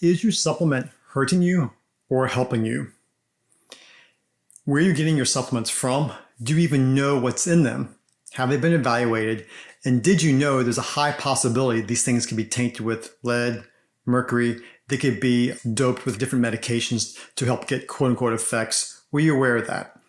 Is your supplement hurting you or helping you? Where are you getting your supplements from? Do you even know what's in them? Have they been evaluated? And did you know there's a high possibility these things can be tainted with lead, mercury? They could be doped with different medications to help get quote unquote effects. Were you aware of that?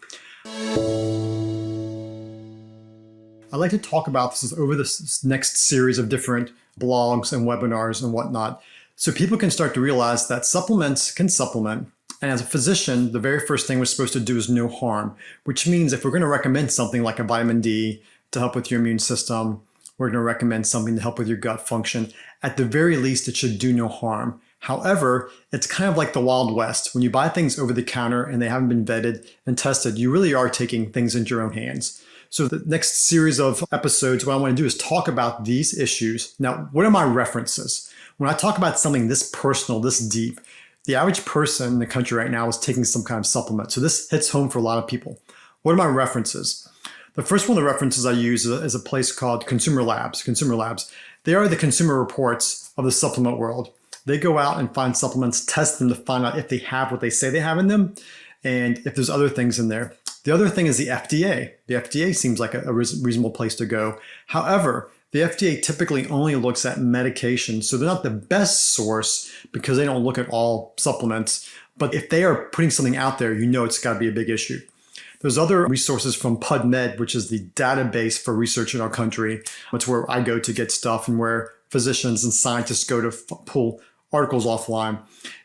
I'd like to talk about this over this next series of different blogs and webinars and whatnot, so people can start to realize that supplements can supplement. And as a physician, the very first thing we're supposed to do is no harm, which means if we're going to recommend something like a vitamin D to help with your immune system, we're going to recommend something to help with your gut function, at the very least, it should do no harm. However, it's kind of like the Wild West. When you buy things over the counter and they haven't been vetted and tested, you really are taking things into your own hands. So the next series of episodes, what I want to do is talk about these issues. Now, what are my references? When I talk about something this personal, this deep, the average person in the country right now is taking some kind of supplement. So this hits home for a lot of people. What are my references? The first one of the references I use is a place called Consumer Labs. Consumer Labs. They are the consumer reports of the supplement world. They go out and find supplements, test them to find out if they have what they say they have in them, and if there's other things in there. The other thing is the FDA. The FDA seems like a reasonable place to go. However, the FDA typically only looks at medication, so they're not the best source because they don't look at all supplements. But if they are putting something out there, you know it's got to be a big issue. There's other resources from PubMed, which is the database for research in our country. It's where I go to get stuff and where physicians and scientists go to pull articles offline.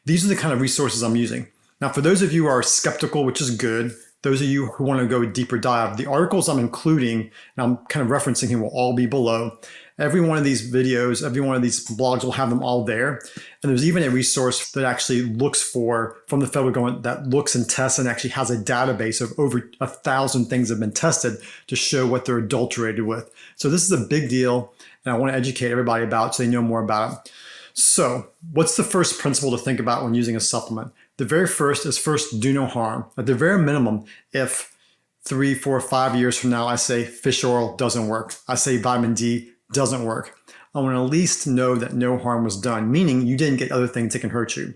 These are the kind of resources I'm using. Now, for those of you who are skeptical, which is good, those of you who want to go a deeper dive, the articles I'm including, and I'm kind of referencing here, will all be below. Every one of these videos, every one of these blogs will have them all there. And there's even a resource that actually looks for, from the federal government, that looks and tests and actually has a database of over 1,000 things that have been tested to show what they're adulterated with. So this is a big deal, and I want to educate everybody about it so they know more about it. So what's the first principle to think about when using a supplement? The very first is do no harm. At the very minimum, if 3, 4, 5 years from now, I say fish oil doesn't work, I say vitamin D doesn't work, I want to at least know that no harm was done, meaning you didn't get other things that can hurt you.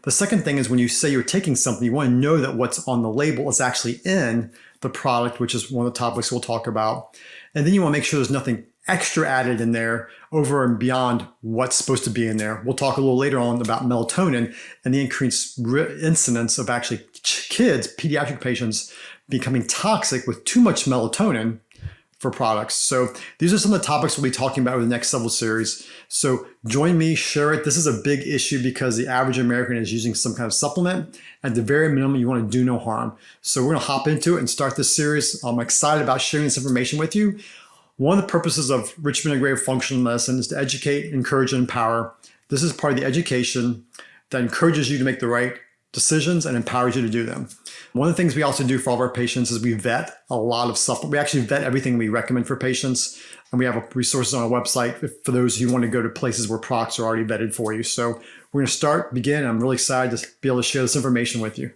The second thing is when you say you're taking something, you want to know that what's on the label is actually in the product, which is one of the topics we'll talk about. And then you want to make sure there's nothing extra added in there over and beyond what's supposed to be in there. We'll talk a little later on about melatonin and the increased incidence of actually kids, pediatric patients, becoming toxic with too much melatonin for products. So these are some of the topics we'll be talking about over the next several series. So join me, share it. This is a big issue because the average American is using some kind of supplement. At the very minimum, you want to do no harm. So we're going to hop into it and start this series. I'm excited about sharing this information with you. One of the purposes of Richmond Integrative Functional Medicine is to educate, encourage, and empower. This is part of the education that encourages you to make the right decisions and empowers you to do them. One of the things we also do for all of our patients is we vet a lot of supplements. We actually vet everything we recommend for patients, and we have resources on our website for those who want to go to places where products are already vetted for you. So we're going to begin. I'm really excited to be able to share this information with you.